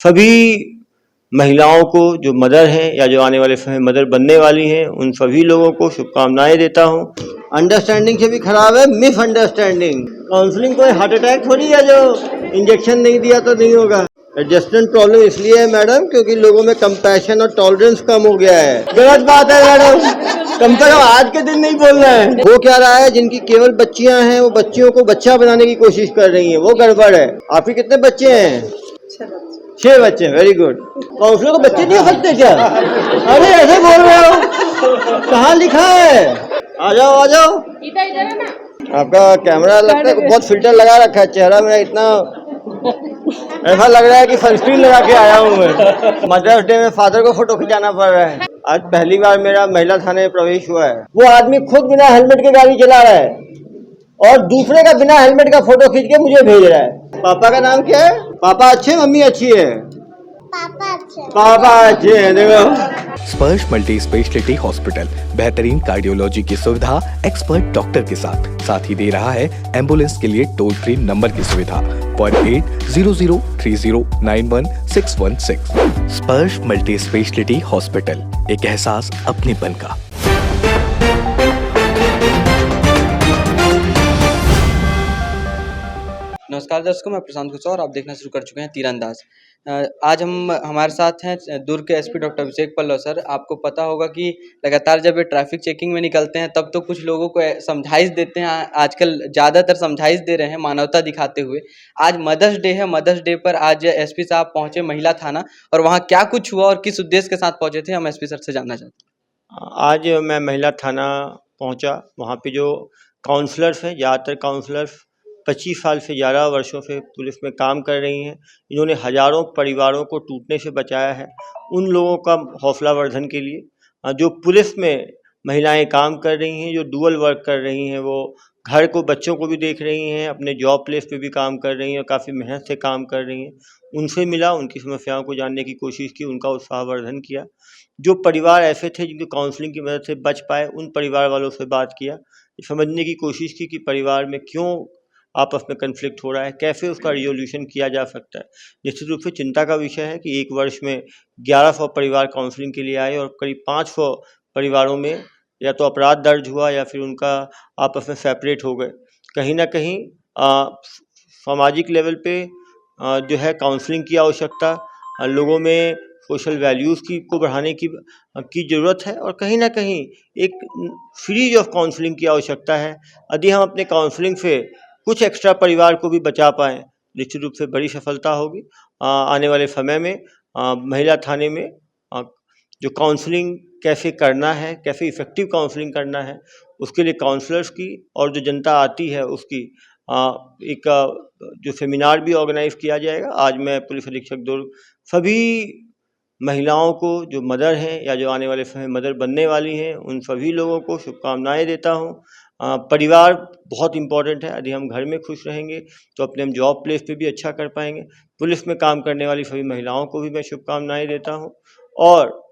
सभी महिलाओं को जो मदर हैं या जो आने वाले समय मदर बनने वाली हैं, उन सभी लोगों को शुभकामनाएं देता हूं। अंडरस्टैंडिंग से भी खराब है मिसअंडरस्टैंडिंग। काउंसलिंग कोई हार्ट अटैक थोड़ी है जो इंजेक्शन नहीं दिया तो नहीं होगा। एडजस्टमेंट प्रॉब्लम इसलिए है मैडम क्योंकि लोगों में कंपैशन और टॉलरेंस कम हो गया है। गलत बात है मैडम, कम से कम आज के दिन नहीं बोलना है। वो क्या रहा है, जिनकी केवल बच्चियां हैं वो बच्चियों को बच्चा बनाने की कोशिश कर रही हैं, वो गड़बड़ है। आपके कितने बच्चे हैं? 6 बच्चे। Very good. काउंसलर को बच्चे नहीं हो सकते क्या? अरे ऐसे बोल रहे हो, कहाँ लिखा है? आ जाओ आ जाओ। इधर है ना। आपका कैमरा लगता है बहुत फिल्टर लगा रखा है, चेहरा मेरा इतना ऐसा लग रहा है कि सनस्क्रीन लगा के आया हूँ मैं। मदर्स डे में फादर को फोटो खिंचाना पड़ रहा है। आज पहली बार मेरा महिला थाने में प्रवेश हुआ है। वो आदमी खुद बिना हेलमेट के गाड़ी चला रहा है और दूसरे का बिना हेलमेट का फोटो खींच के मुझे भेज रहा है। पापा का नाम क्या है? पापा अच्छे, मम्मी अच्छी है? पापा अच्छे हैं। देखो, स्पर्श मल्टी स्पेशलिटी हॉस्पिटल बेहतरीन कार्डियोलॉजी की सुविधा एक्सपर्ट डॉक्टर के साथ ही दे रहा है एम्बुलेंस के लिए टोल फ्री नंबर की सुविधा 480030091616। स्पर्श मल्टी स्पेशलिटी हॉस्पिटल, एक एहसास अपनेपन का। नमस्कार दर्शकों, मैं प्रशांत गुस्सा और आप देखना शुरू कर चुके हैं तीरंदाज। आज हमारे साथ हैं दुर्ग के SP doctor Abhishek Pallav sir. आपको पता होगा कि लगातार जब ये ट्रैफिक चेकिंग में निकलते हैं तब तो कुछ लोगों को समझाइश देते हैं, आजकल ज़्यादातर समझाइश दे रहे हैं मानवता दिखाते हुए। आज मदर्स डे है, मदर्स डे पर आज एसपी साहब पहुँचे महिला थाना और वहाँ क्या कुछ हुआ और किस उद्देश्य के साथ पहुँचे थे, हम एसपी सर से जानना चाहते हैं। आज मैं महिला थाना पहुंचा। वहाँ पे जो काउंसलर्स हैं, ज़्यादातर काउंसलर्स 25 साल से ज़्यादा वर्षों से पुलिस में काम कर रही हैं। इन्होंने हज़ारों परिवारों को टूटने से बचाया है। उन लोगों का हौसला वर्धन के लिए जो पुलिस में महिलाएं काम कर रही हैं, जो डुअल वर्क कर रही हैं, वो घर को, बच्चों को भी देख रही हैं, अपने जॉब प्लेस पे भी काम कर रही हैं और काफ़ी मेहनत से काम कर रही हैं। उनसे मिला, उनकी समस्याओं को जानने की कोशिश की, उनका उत्साहवर्धन किया। जो परिवार ऐसे थे जिनको काउंसलिंग की मदद से बच पाए, उन परिवार वालों से बात किया, समझने की कोशिश की कि परिवार में क्यों आपस में कन्फ्लिक्ट हो रहा है, कैसे उसका रिजोल्यूशन किया जा सकता है। निश्चित रूप से चिंता का विषय है कि एक वर्ष में 1100 परिवार काउंसलिंग के लिए आए और करीब 500 परिवारों में या तो अपराध दर्ज हुआ या फिर उनका आपस में सेपरेट हो गए। कहीं ना कहीं सामाजिक लेवल पे जो है काउंसलिंग की आवश्यकता, लोगों में सोशल वैल्यूज़ को बढ़ाने की ज़रूरत है और कहीं ना कहीं एक फ्रीज ऑफ काउंसलिंग की आवश्यकता है। यदि हम अपने काउंसलिंग से कुछ एक्स्ट्रा परिवार को भी बचा पाएँ, निश्चित रूप से बड़ी सफलता होगी। आने वाले समय में महिला थाने में जो काउंसलिंग कैसे करना है, कैसे इफ़ेक्टिव काउंसलिंग करना है, उसके लिए काउंसलर्स की और जो जनता आती है उसकी एक जो सेमिनार भी ऑर्गेनाइज किया जाएगा। आज मैं पुलिस अधीक्षक दुर्ग सभी महिलाओं को जो मदर हैं या जो आने वाले समय मदर बनने वाली हैं, उन सभी लोगों को शुभकामनाएं देता हूं। परिवार बहुत इम्पॉर्टेंट है। यदि हम घर में खुश रहेंगे तो अपने हम जॉब प्लेस पे भी अच्छा कर पाएंगे। पुलिस में काम करने वाली सभी महिलाओं को भी मैं शुभकामनाएं देता हूं और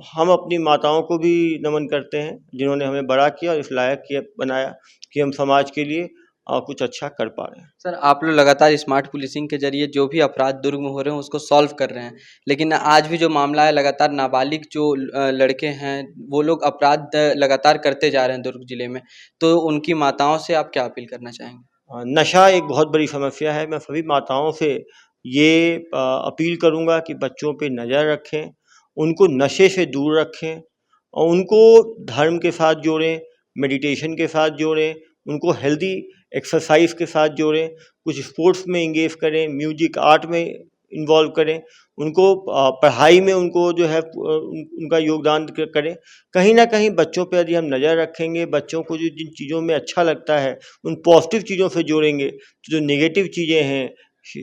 हम अपनी माताओं को भी नमन करते हैं जिन्होंने हमें बड़ा किया और इस लायक किया बनाया कि हम समाज के लिए कुछ अच्छा कर पा रहे हैं। सर, आप लोग लगातार स्मार्ट पुलिसिंग के जरिए जो भी अपराध दुर्ग में हो रहे हैं उसको सॉल्व कर रहे हैं, लेकिन आज भी जो मामला है लगातार नाबालिग जो लड़के हैं वो लोग अपराध लगातार करते जा रहे हैं दुर्ग जिले में, तो उनकी माताओं से आप क्या अपील करना चाहेंगे? नशा एक बहुत बड़ी समस्या है। मैं सभी माताओं से ये अपील करूंगा कि बच्चों पे नज़र रखें, उनको नशे से दूर रखें और उनको धर्म के साथ जोड़ें, मेडिटेशन के साथ जोड़ें, उनको हेल्दी एक्सरसाइज के साथ जोड़ें, कुछ स्पोर्ट्स में इंगेज करें, म्यूजिक आर्ट में इन्वॉल्व करें, उनको पढ़ाई में उनको जो है उनका योगदान करें। कहीं ना कहीं बच्चों पे यदि हम नज़र रखेंगे, बच्चों को जो जिन चीज़ों में अच्छा लगता है उन पॉजिटिव चीज़ों से जोड़ेंगे, तो जो नेगेटिव चीज़ें हैं,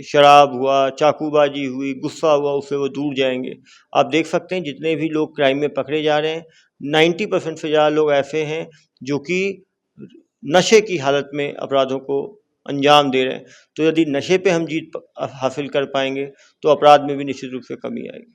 शराब हुआ, चाकूबाजी हुई, गुस्सा हुआ, उससे वो दूर जाएंगे। आप देख सकते हैं जितने भी लोग क्राइम में पकड़े जा रहे हैं 90% से ज़्यादा लोग ऐसे हैं जो कि नशे की हालत में अपराधों को अंजाम दे रहे हैं। तो यदि नशे पे हम जीत हासिल कर पाएंगे तो अपराध में भी निश्चित रूप से कमी आएगी।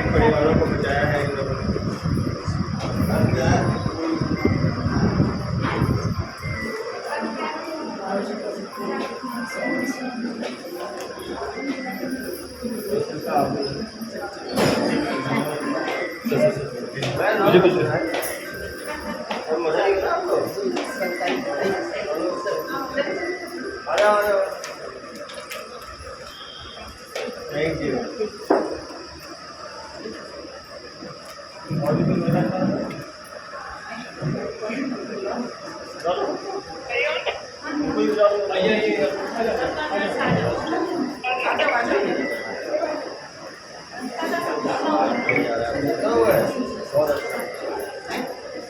परिवारों को बचाया है। मुझे कुछ मजा नहीं था आपको? Thank you.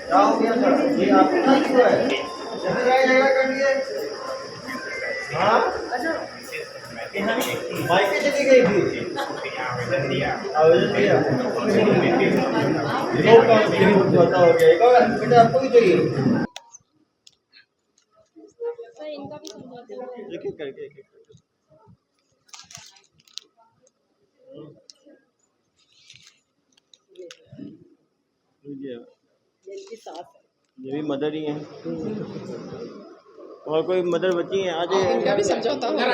क्या हो गया सर? ये आपको क्या हुआ है? जगह कर लिए? हाँ? माइके चली गई थी? आवेदन दिया? पता हो गया। एक और बेटा आपको भी चाहिए? एक एक करके एक एक ये भी मदर ही हैं। और कोई मदर बची हैं? आज इनका भी समझौता हो गया।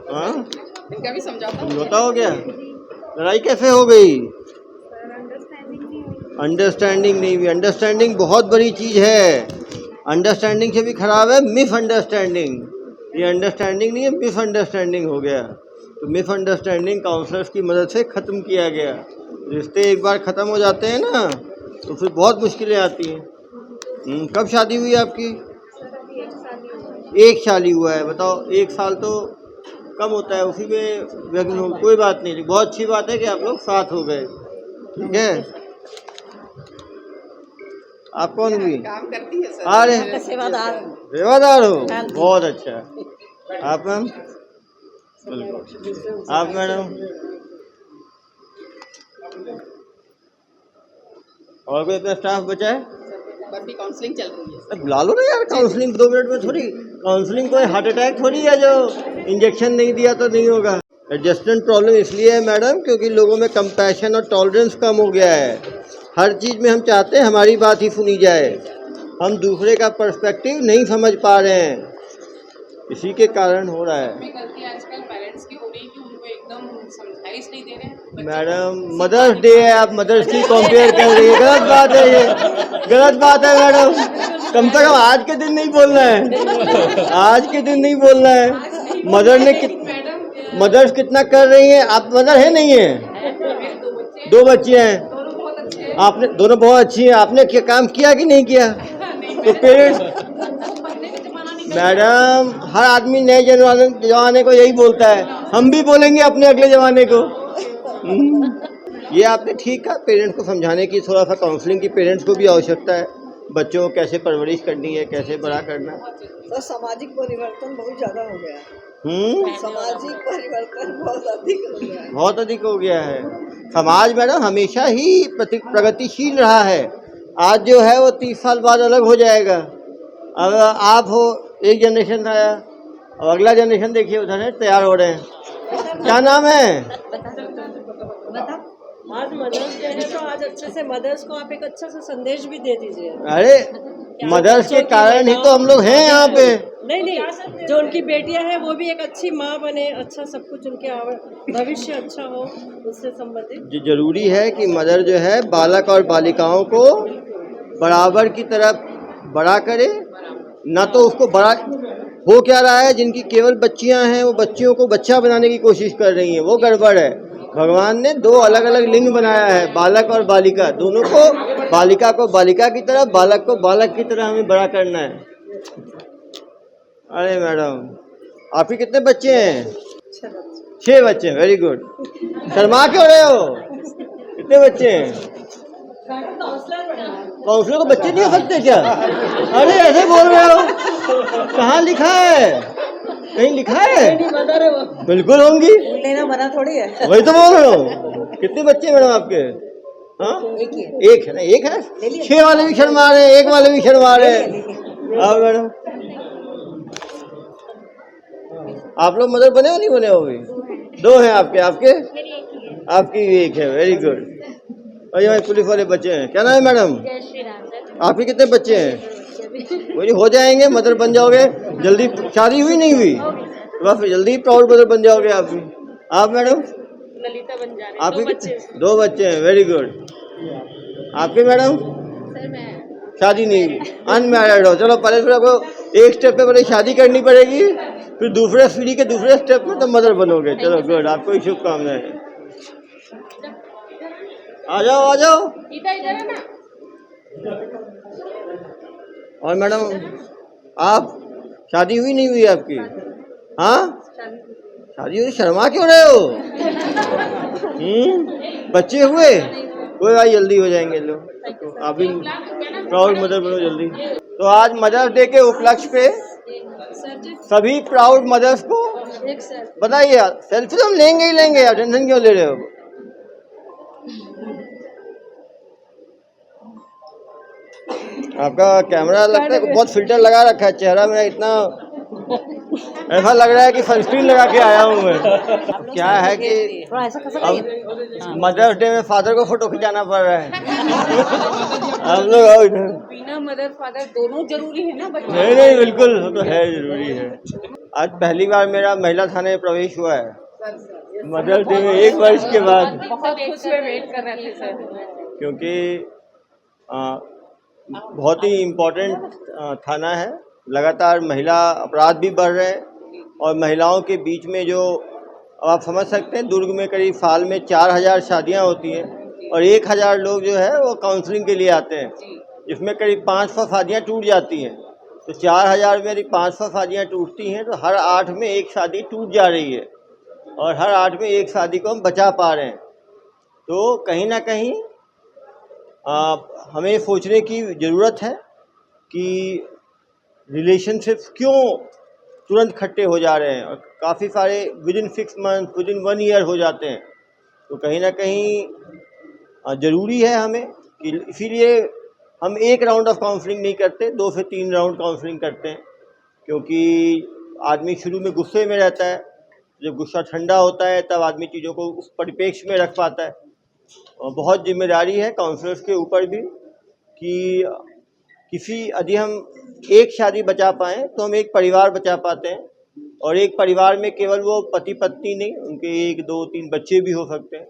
हाँ, इनका भी समझौता हो गया। लड़ाई कैसे हो गई? अंडरस्टैंडिंग नहीं हुई। अंडरस्टैंडिंग बहुत बड़ी चीज है। अंडरस्टैंडिंग से भी खराब है मिसअंडरस्टैंडिंग। ये अंडरस्टैंडिंग नहीं है, मिसअंडरस्टैंडिंग हो गया। तो मिसअंडरस्टैंडिंग काउंसलर्स की मदद से ख़त्म किया गया। रिश्ते एक बार ख़त्म हो जाते हैं ना तो फिर बहुत मुश्किलें आती हैं। कब शादी हुई आपकी? एक साल ही हुआ है। बताओ, एक साल तो कम होता है, उसी में व्यग्र हो। कोई बात नहीं, बहुत अच्छी बात है कि आप लोग साथ हो गए। ठीक है। आप कौन हुई? काम करती है सर। अरे सेवादार हो, बहुत अच्छा। आप मैम? आप मैडम? और कोई अपना स्टाफ बचा है? अभी काउंसलिंग चल रही है। बुला लो ना यार, काउंसलिंग 2 मिनट में थोड़ी। काउंसलिंग कोई हार्ट अटैक थोड़ी है जो इंजेक्शन नहीं दिया तो नहीं होगा। एडजस्टमेंट प्रॉब्लम इसलिए है मैडम क्योंकि लोगों में कंपैशन और टॉलरेंस कम हो गया है। हर चीज़ में हम चाहते हैं हमारी बात ही सुनी जाए, हम दूसरे का पर्सपेक्टिव नहीं समझ पा रहे हैं, इसी के कारण हो रहा है। गलती आजकल पेरेंट्स की हो रही है कि उनको एकदम समझाइश नहीं दे रहे हैं। मैडम मदर्स डे है, आप मदर्स की कंपेयर कर रही है, गलत बात है ये, गलत बात है मैडम। कम से कम आज के दिन नहीं बोलना है, आज के दिन नहीं बोलना है। मदर्स कितना कर रही हैं? आप मदर है नहीं है? 2 बच्चे हैं। आपने दोनों बहुत अच्छी हैं। आपने क्या काम किया कि नहीं किया? तो पेरेंट्स मैडम, हर आदमी नए जमाने को यही बोलता है, हम भी बोलेंगे अपने अगले ज़माने को। ये आपने ठीक कहा, पेरेंट्स को समझाने की, थोड़ा सा काउंसलिंग की पेरेंट्स को भी आवश्यकता है। बच्चों को कैसे परवरिश करनी है, कैसे बड़ा करना है। तो सामाजिक परिवर्तन बहुत ज़्यादा हो गया है। सामाजिक परिवर्तन बहुत अधिक हो गया है। बहुत अधिक हो गया है। समाज मैडम हमेशा ही प्रगतिशील रहा है। आज जो है वो 30 साल बाद अलग हो जाएगा। अब आप हो, एक जनरेशन आया और अगला जनरेशन देखिए उधर है, तैयार हो रहे हैं। क्या नाम है? आज मदर्स डे है तो आज अच्छे से मदर्स को आप एक अच्छा सा संदेश भी दे दीजिए। अरे मदर्स के कारण ही तो हम लोग हैं यहाँ पे। नहीं, जो उनकी बेटियां हैं वो भी एक अच्छी माँ बने, अच्छा सब कुछ उनके भविष्य अच्छा हो, उससे संबंधित। जरूरी है कि मदर जो है बालक और बालिकाओं को बराबर की तरफ बड़ा करे, ना तो उसको बड़ा हो क्या रहा है, जिनकी केवल बच्चियां हैं वो बच्चियों को बच्चा बनाने की कोशिश कर रही हैं, वो गड़बड़ है। भगवान ने 2 अलग अलग लिंग बनाया है, बालक और बालिका, दोनों को, बालिका को बालिका की तरह, बालक को बालक की तरह हमें बड़ा करना है। अरे मैडम, आपके कितने बच्चे हैं? 6 बच्चे। Very good. शर्मा क्यों रहे हो? कितने बच्चे हैं? काउंसलर को बच्चे नहीं हो सकते क्या? अरे ऐसे बोल रहे हो, कहाँ लिखा है? कहीं लिखा है? मदर है वो। बिल्कुल होंगी, लेना मना थोड़ी है। वही तो बोल रहे हो। कितने बच्चे मैडम आपके? हाँ, एक है ना, एक है। 6 वाले भी शर्मा रहे हैं, 1 वाले भी शर्मा रहे हैं। हाँ मैडम, आप लोग मदर बने हो नहीं बने हो? भी 2 हैं आपके, आपकी भी 1 है। Very good. और ये पुलिस वाले बच्चे हैं। क्या नाम है मैडम? आपके कितने बच्चे हैं? वही हो जाएंगे, मदर बन जाओगे जल्दी। शादी हुई नहीं हुई? बस जल्दी प्राउड मदर बन जाओगे आप भी। आप मैडम? ललिता बंजारे। आपके 2 बच्चे हैं। Very good. आपके मैडम सर मैं शादी नहीं हुई, अनमैरिड हो। चलो पहले फिर आपको एक स्टेप पे पहले शादी करनी पड़ेगी, फिर दूसरे सीढ़ी के दूसरे स्टेप में तो मदर बनोगे। चलो गुड, आपको ही शुभकामनाएं। आ जाओ आ जाओ। इधर है ना। और मैडम आप शादी हुई नहीं हुई आपकी? हाँ शादी हुई, शर्मा क्यों रहे हो? बच्चे हुए? कोई बात, जल्दी हो जाएंगे लोग। आप भी प्राउड मदर बनो जल्दी। तो आज मदर्स डे के उपलक्ष्य पे सभी प्राउड मदर्स को बताइए, सेल्फी तो हम लेंगे ही लेंगे, आप टेंशन क्यों ले रहे हो? आपका कैमरा लगता है बहुत फिल्टर लगा रखा है, चेहरा मेरा इतना ऐसा लग रहा है कि सनस्क्रीन लगा के आया हूँ मैं। क्या है कि अब मदर्स डे में फादर को फोटो खिंचाना पड़ रहा है। हम लोग आओ इधर। बिना मदर फादर दोनों जरूरी है ना बच्चे। नहीं नहीं बिल्कुल, वो तो है, जरूरी है। आज पहली बार मेरा महिला थाने में प्रवेश हुआ है मदर्स डे में, 1 वर्ष के बाद। बहुत खुश हुए, वेट कर रहे थे सर। क्योंकि बहुत ही इम्पोर्टेंट थाना है। लगातार महिला अपराध भी बढ़ रहे हैं और महिलाओं के बीच में जो, अब आप समझ सकते हैं, दुर्ग में करीब साल में 4000 शादियां होती हैं और 1000 लोग जो है वो काउंसलिंग के लिए आते हैं, जिसमें करीब 500 शादियां टूट जाती हैं। तो 4000 में यदि 500 शादियां टूटती हैं तो हर 8 में 1 शादी टूट जा रही है और हर 8 में 1 शादी को हम बचा पा रहे हैं। तो कहीं ना कहीं हमें सोचने की ज़रूरत है कि रिलेशनशिप्स क्यों तुरंत खट्टे हो जा रहे हैं और काफ़ी सारे विदिन 6 मंथ, विदिन 1 ईयर हो जाते हैं। तो कहीं ना कहीं ज़रूरी है हमें कि, इसीलिए हम 1 राउंड ऑफ काउंसलिंग नहीं करते, 2 से 3 राउंड काउंसलिंग करते हैं। क्योंकि आदमी शुरू में गुस्से में रहता है, जब गुस्सा ठंडा होता है तब आदमी चीज़ों को उस परिप्रेक्ष्य में रख पाता है। और बहुत जिम्मेदारी है काउंसलर्स के ऊपर भी कि यदि हम एक शादी बचा पाएँ तो हम एक परिवार बचा पाते हैं। और एक परिवार में केवल वो पति पत्नी नहीं, उनके 1, 2, 3 बच्चे भी हो सकते हैं।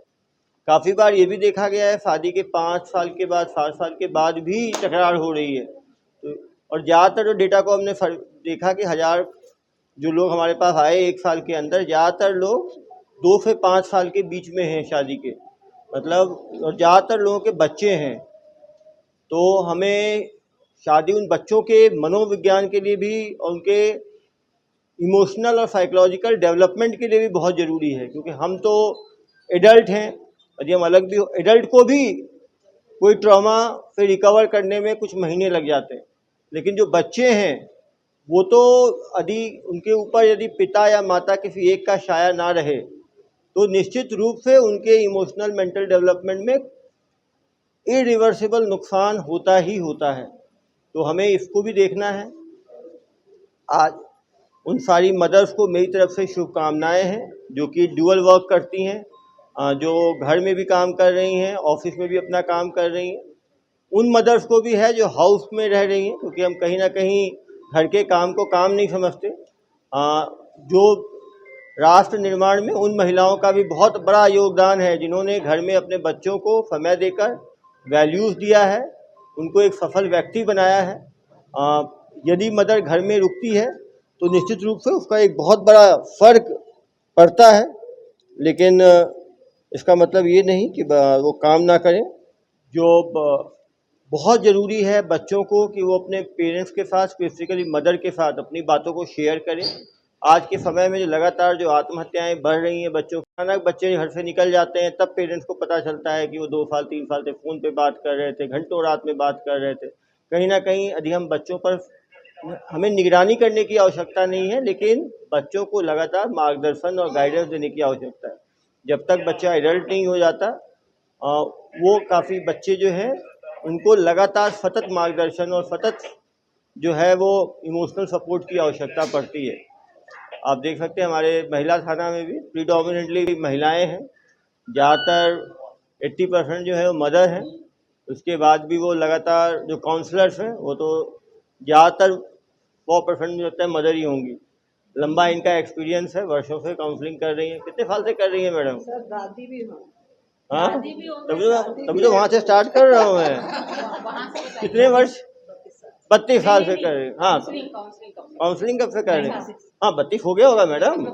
काफ़ी बार ये भी देखा गया है शादी के 5 साल के बाद, 7 साल के बाद भी तकरार हो रही है। तो और ज़्यादातर जो डेटा को हमने देखा कि 1000 जो लोग हमारे पास आए 1 साल के अंदर, ज़्यादातर लोग 2 से 5 साल के बीच में हैं शादी के, मतलब, और ज़्यादातर लोगों के बच्चे हैं। तो हमें शादी उन बच्चों के मनोविज्ञान के लिए भी और उनके इमोशनल और साइकोलॉजिकल डेवलपमेंट के लिए भी बहुत ज़रूरी है। क्योंकि हम तो एडल्ट हैं और हम अलग भी हो, एडल्ट को भी कोई ट्रॉमा से रिकवर करने में कुछ महीने लग जाते हैं, लेकिन जो बच्चे हैं वो तो यदि उनके ऊपर यदि पिता या माता किसी एक का साया ना रहे तो निश्चित रूप से उनके इमोशनल मेंटल डेवलपमेंट में इरिवर्सिबल नुकसान होता ही होता है। तो हमें इसको भी देखना है। आज उन सारी मदर्स को मेरी तरफ से शुभकामनाएं हैं जो कि ड्यूअल वर्क करती हैं, जो घर में भी काम कर रही हैं, ऑफिस में भी अपना काम कर रही हैं। उन मदर्स को भी है जो हाउस में रह रही हैं, क्योंकि हम कहीं ना कहीं घर के काम को काम नहीं समझते। जो राष्ट्र निर्माण में उन महिलाओं का भी बहुत बड़ा योगदान है जिन्होंने घर में अपने बच्चों को समय देकर वैल्यूज़ दिया है, उनको एक सफल व्यक्ति बनाया है। यदि मदर घर में रुकती है तो निश्चित रूप से उसका एक बहुत बड़ा फ़र्क पड़ता है, लेकिन इसका मतलब ये नहीं कि वो काम ना करें। जो बहुत ज़रूरी है बच्चों को कि वो अपने पेरेंट्स के साथ, स्पेसिफिकली मदर के साथ अपनी बातों को शेयर करें। आज के समय में जो लगातार जो आत्महत्याएं बढ़ रही हैं बच्चों, अचानक बच्चे घर से निकल जाते हैं तब पेरेंट्स को पता चलता है कि वो 2 साल 3 साल से फ़ोन पे बात कर रहे थे, घंटों रात में बात कर रहे थे। कहीं ना कहीं यदि हम बच्चों पर, हमें निगरानी करने की आवश्यकता नहीं है, लेकिन बच्चों को लगातार मार्गदर्शन और गाइडेंस देने की आवश्यकता है। जब तक बच्चा एडल्ट नहीं हो जाता, वो काफ़ी बच्चे जो हैं उनको लगातार सतत मार्गदर्शन और सतत जो है वो इमोशनल सपोर्ट की आवश्यकता पड़ती है। आप देख सकते हैं हमारे महिला थाना में भी प्रीडोमिनेटली महिलाएं हैं, ज़्यादातर 80% जो है वो मदर हैं। उसके बाद भी वो लगातार जो काउंसलर्स हैं वो तो ज़्यादातर 100% मुझे लगता है मदर ही होंगी। लंबा इनका एक्सपीरियंस है, वर्षों से काउंसलिंग कर रही हैं। कितने साल से कर रही हैं मैडम? सर दादी भी हूँ। हाँ, तभी तो वहाँ से स्टार्ट कर रहा हूँ मैं। कितने वर्ष? 32 साल से कर रही हूँ। हाँ, काउंसलिंग कब से कर रही हैं? हाँ, 32 हो गया होगा मैडम।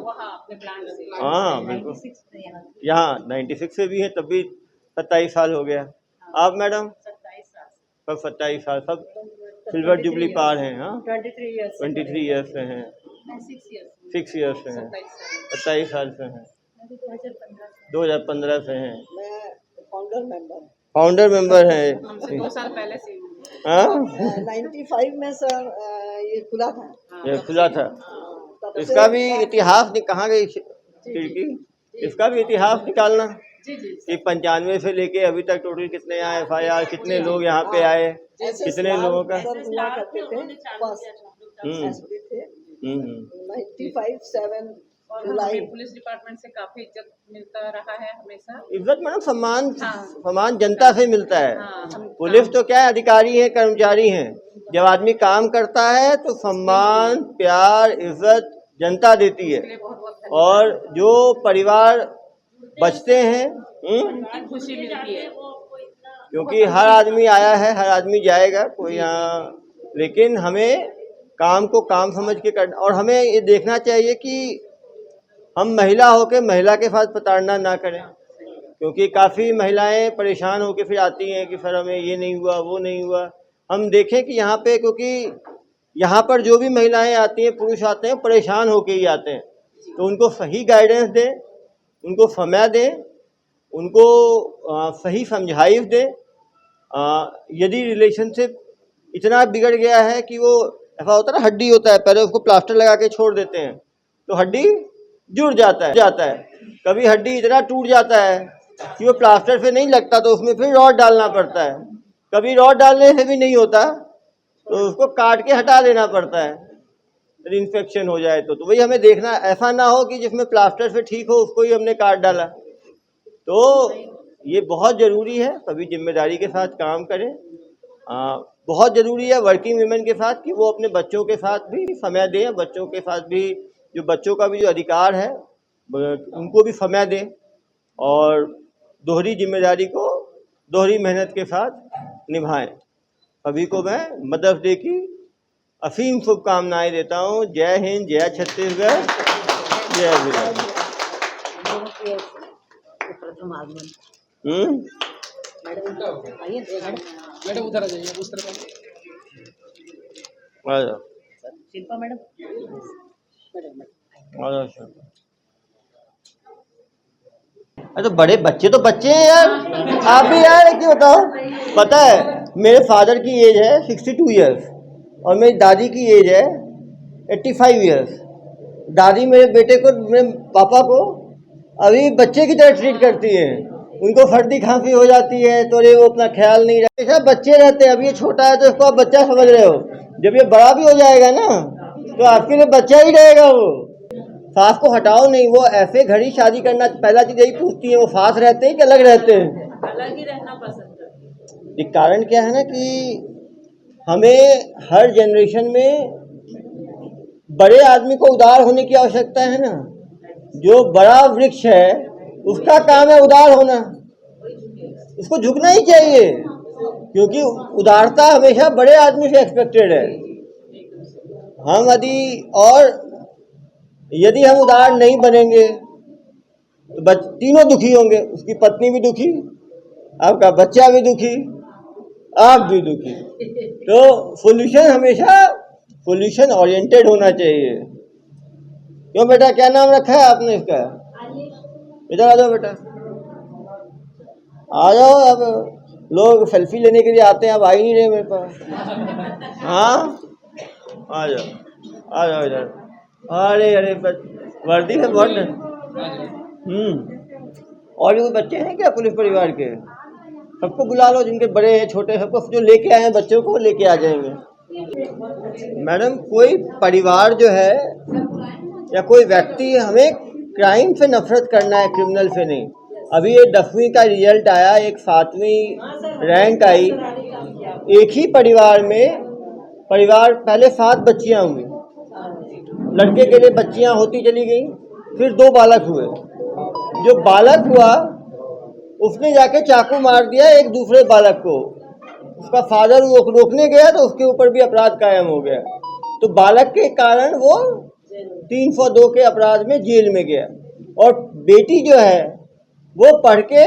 हाँ बिल्कुल, यहाँ 96 से भी है, तब भी 27 साल हो गया। आप मैडम? सब 27 साल, सब सिल्वर जुबली पार हैं। हाँ, 23 ईयर्स से हैं, 6 ईयर्स से हैं, 27 साल से हैं, 2015 से हैं। फाउंडर मेंबर हैं। 2 साल पहले से हाँ, 95 में सर ये खुला था। ये खुला था। इसका भी इतिहास कहाँ गई खिड़की? इसका भी इतिहास निकालना कि 95 से लेके अभी तक टोटल कितने यहाँ FIR, कितने लोग यहाँ पे आए, कितने लोगों का। सर हुआ करते थे फर्स्ट थे 95-7 जुलाई। पुलिस डिपार्टमेंट से काफी इज्जत मिलता रहा है हमेशा। इज्जत मतलब सम्मान जनता से मिलता है। पुलिस तो क्या है, अधिकारी है, कर्मचारी हैं। जब आदमी काम करता है तो सम्मान, प्यार, इज्जत जनता देती है। और जो परिवार बचते हैं खुशी मिलती है, क्योंकि हर आदमी आया है, हर आदमी जाएगा, कोई यहाँ, लेकिन हमें काम को काम समझ के करना। और हमें ये देखना चाहिए कि हम महिला होकर महिला के साथ प्रताड़ना ना करें, क्योंकि काफ़ी महिलाएं परेशान होकर फिर आती हैं कि सर हमें ये नहीं हुआ, वो नहीं हुआ। हम देखें कि यहाँ पे, क्योंकि यहाँ पर जो भी महिलाएं आती हैं, पुरुष आते हैं, परेशान होकर ही आते हैं, तो उनको सही गाइडेंस दें, उनको समय दें, उनको सही समझाइश दें। यदि रिलेशनशिप इतना बिगड़ गया है कि वो, ऐसा होता है ना, हड्डी होता है, पहले उसको प्लास्टर लगा के छोड़ देते हैं तो हड्डी जुड़ जाता है। कभी हड्डी इतना टूट जाता है कि वो प्लास्टर से नहीं लगता, तो उसमें फिर रॉड डालना पड़ता है। कभी रॉड डालने से भी नहीं होता तो उसको काट के हटा देना पड़ता है, फिर इन्फेक्शन हो जाए तो वही हमें देखना, ऐसा ना हो कि जिसमें प्लास्टर से ठीक हो उसको ही हमने काट डाला। तो ये बहुत ज़रूरी है, सभी जिम्मेदारी के साथ काम करें। बहुत ज़रूरी है वर्किंग वुमेन के साथ कि वो अपने बच्चों के साथ भी समय दें, बच्चों के साथ भी, जो बच्चों का भी जो अधिकार है उनको भी समय दें, और दोहरी जिम्मेदारी को दोहरी मेहनत के साथ निभाएं। सभी को मैं मदर्स डे की असीम शुभकामनाएं देता हूं। जय हिंद, जय छत्तीसगढ़, जय विराट। मैडम उधर आ जाइए, उस तरफ शिल्पा मैडम तो बड़े बच्चे तो बच्चे हैं यार, आप भी यार क्यों बताओ। पता है मेरे फादर की एज है 62 ईयर्स और मेरी दादी की एज है 85 ईयर्स। दादी मेरे बेटे को, मेरे पापा को अभी बच्चे की तरह ट्रीट करती है। उनको सर्दी खांसी हो जाती है तो वो अपना ख्याल नहीं रखते। सब बच्चे रहते हैं, अभी ये छोटा है तो इसको आप बच्चा समझ रहे हो, जब ये बड़ा भी हो जाएगा ना तो आपके लिए बच्चा ही रहेगा। वो सास को हटाओ नहीं, वो ऐसे घड़ी शादी करना, पहला चीज यही पूछती है वो सास रहते हैं कि अलग रहते हैं। अलग ही रहना पसंद करते हैं। ये कारण क्या है ना कि हमें हर जनरेशन में बड़े आदमी को उदार होने की आवश्यकता है ना। जो बड़ा वृक्ष है उसका काम है उदार होना, उसको झुकना ही चाहिए, क्योंकि उदारता हमेशा बड़े आदमी से एक्सपेक्टेड है। हम यदि हम उदार नहीं बनेंगे तो तीनों दुखी होंगे, उसकी पत्नी भी दुखी, आपका बच्चा भी दुखी, आप भी दुखी। तो सॉल्यूशन हमेशा सॉल्यूशन ओरिएंटेड होना चाहिए। क्यों बेटा, क्या नाम रखा है आपने इसका? इधर आ जाओ बेटा, आ जाओ। अब लोग सेल्फी लेने के लिए आते हैं, अब आ ही नहीं रहे मेरे पास। हाँ आ जाओ इधर। अरे वर्दी है बहुत। और भी कोई बच्चे हैं क्या पुलिस परिवार के? सबको बुला लो, जिनके बड़े हैं छोटे, सबको जो लेके आए हैं बच्चों को लेके आ जाएंगे। मैडम, कोई परिवार जो है या कोई व्यक्ति, हमें क्राइम से नफरत करना है, क्रिमिनल से नहीं। अभी ये 10वीं का रिजल्ट आया, एक 7वीं रैंक आई। एक ही परिवार में पहले 7 बच्चियां हुई, लड़के के लिए बच्चियां होती चली गई, फिर 2 बालक हुए। जो बालक हुआ उसने जाके चाकू मार दिया एक दूसरे बालक को। उसका फादर रोकने गया तो उसके ऊपर भी अपराध कायम हो गया। तो बालक के कारण वो 302 के अपराध में जेल में गया। और बेटी जो है वो पढ़ के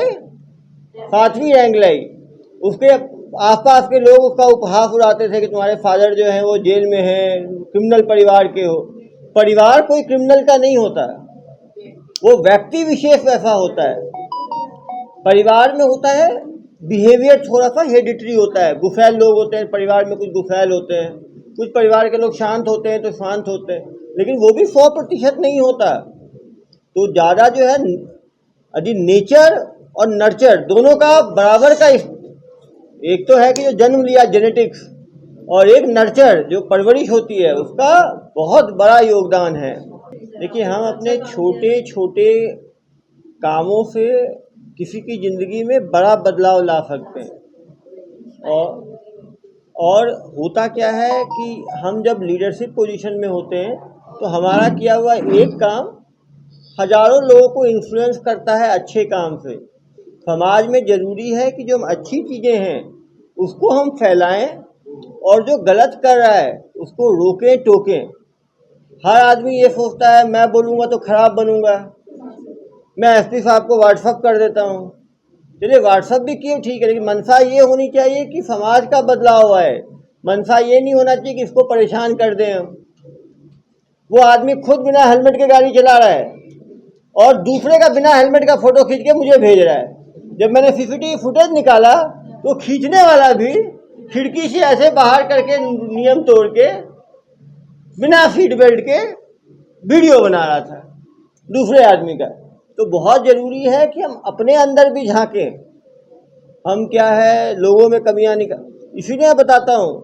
7वीं रैंक लाई। उसके आसपास के लोग उसका उपहास उड़ाते थे कि तुम्हारे फादर जो हैं वो जेल में हैं, क्रिमिनल परिवार के हो। परिवार कोई क्रिमिनल का नहीं होता, वो व्यक्ति विशेष वैसा होता है। परिवार में होता है बिहेवियर थोड़ा सा हेडिटरी होता है। गुफैल लोग होते हैं परिवार में, कुछ गुफैल होते हैं, कुछ परिवार के लोग शांत होते हैं तो शांत होते हैं, लेकिन वो भी 100% नहीं होता। तो ज़्यादा जो है यदि नेचर और नर्चर दोनों का बराबर का, एक तो है कि जो जन्म लिया जेनेटिक्स, और एक नर्चर जो परवरिश होती है उसका बहुत बड़ा योगदान है। देखिए हम अपने छोटे छोटे कामों से किसी की ज़िंदगी में बड़ा बदलाव ला सकते हैं। और होता क्या है कि हम जब लीडरशिप पोजीशन में होते हैं तो हमारा किया हुआ एक काम हजारों लोगों को इन्फ्लुएंस करता है अच्छे काम से। समाज में ज़रूरी है कि जो अच्छी चीज़ें हैं उसको हम फैलाएं और जो गलत कर रहा है उसको रोकें टोकें। हर आदमी ये सोचता है मैं बोलूँगा तो ख़राब बनूँगा, मैं एसपी साहब को व्हाट्सअप कर देता हूँ। चलिए व्हाट्सअप भी क्यों, ठीक है, लेकिन मंशा ये होनी चाहिए कि समाज का बदलाव आए। मंशा ये नहीं होना चाहिए कि इसको परेशान कर दें हम। वो आदमी खुद बिना हेलमेट के गाड़ी चला रहा है और दूसरे का बिना हेलमेट का फ़ोटो खींच के मुझे भेज रहा है। जब मैंने सीसीटीवी फुटेज निकाला तो खींचने वाला भी खिड़की से ऐसे बाहर करके नियम तोड़ के बिना सीट बेल्ट के वीडियो बना रहा था दूसरे आदमी का। तो बहुत ज़रूरी है कि हम अपने अंदर भी झांकें, हम क्या है लोगों में कमियां निकाल। इसीलिए मैं बताता हूँ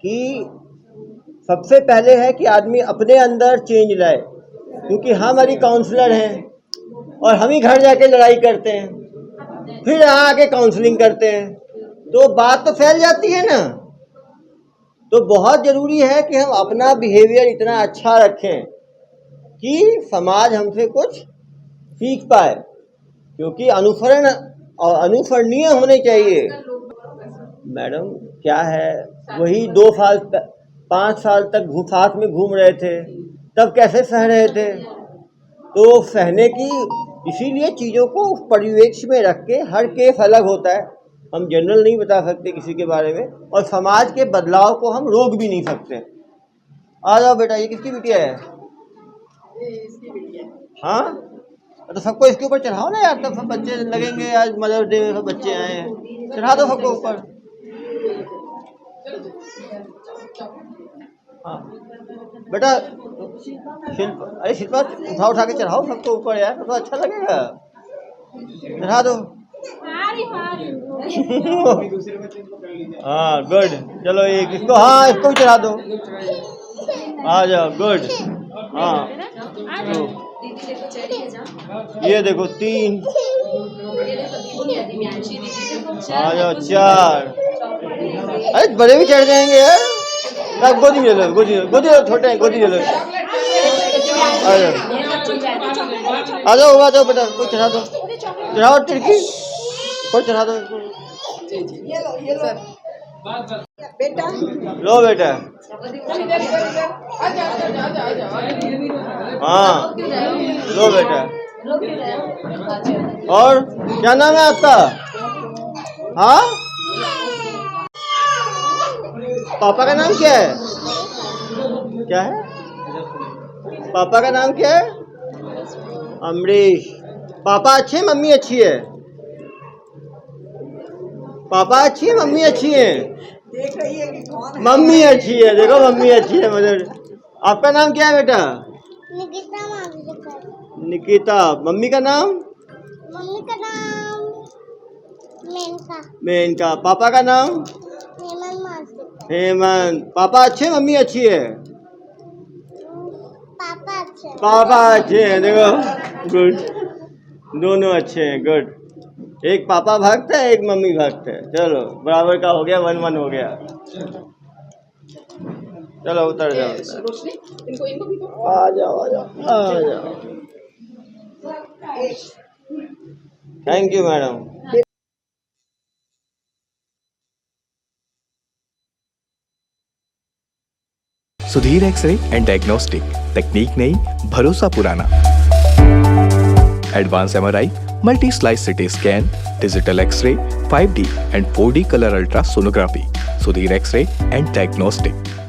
कि सबसे पहले है कि आदमी अपने अंदर चेंज लाए, क्योंकि हम हमारी काउंसलर हैं और हम ही घर जाके लड़ाई करते हैं, फिर यहाँ आके काउंसलिंग करते हैं, तो बात तो फैल जाती है ना। तो बहुत ज़रूरी है कि हम अपना बिहेवियर इतना अच्छा रखें कि समाज हमसे कुछ सीख पाए, क्योंकि अनुसरण और अनुसरणीय होने चाहिए। मैडम क्या है, वही 2 साल 5 साल तक साथ में घूम रहे थे, तब कैसे सह रहे थे। तो सहने की, इसीलिए चीज़ों को परिवेश में रख के, हर केस अलग होता है, हम जनरल नहीं बता सकते किसी के बारे में, और समाज के बदलाव को हम रोक भी नहीं सकते। आ जाओ बेटा, ये किसकी बिटिया है? हाँ तो सबको इसके ऊपर चढ़ाओ ना यार, तब सब बच्चे लगेंगे। आज मदर्स डे में सब बच्चे आए हैं, चढ़ा दो सबको ऊपर। हाँ बेटा अरे शिल्पा उठा के चढ़ाओ सबको ऊपर यार, तो अच्छा लगेगा, चढ़ा दो। हाँ गुड, चलो एक इसको, हाँ इसको भी चढ़ा दो, आ जाओ, गुड। हाँ तो ये देखो 3, आ जाओ 4, अरे बड़े भी चढ़ जाएंगे यार। गोदी ले लो, गोदी लो, छोटे हैं, गोदी ले लो। आ जाओ बेटा, कोई चढ़ा दो, चढ़ाओ टिड़की, कोई चढ़ा दो। बेटा लो बेटा, हाँ लो बेटा। और क्या नाम है आपका? हाँ पापा का नाम क्या है? क्या है पापा का नाम क्या है? अमरीश। पापा अच्छे हैं, मम्मी अच्छी है? पापा अच्छी है, मम्मी अच्छी है? देख रही है कि कौन है? मम्मी अच्छी है, देखो मम्मी अच्छी है। मदर, आपका नाम क्या है बेटा? निकिता मावलीकर। निकिता। मम्मी का नाम? मम्मी का नाम मेनका। मेनका। पापा का नाम? हेमंत मावलीकर। हेमंत। पापा अच्छे, मम्मी अच्छी है? पापा अच्छे हैं। पापा अच्छे हैं, देखो गुड, दोनों अच्छे हैं, गुड। एक पापा भक्त है, एक मम्मी भक्त है, चलो बराबर का हो गया, 1-1 हो गया। चलो उतर जाओ, इनको भी आ जाओ। Thank you madam. Sudhir x-ray and diagnostic, तकनीक नई, भरोसा पुराना। Advance MRI, multi slice CT scan, digital x-ray, 5D and 4D colour ultra sonography. Sudhir x-ray and diagnostic.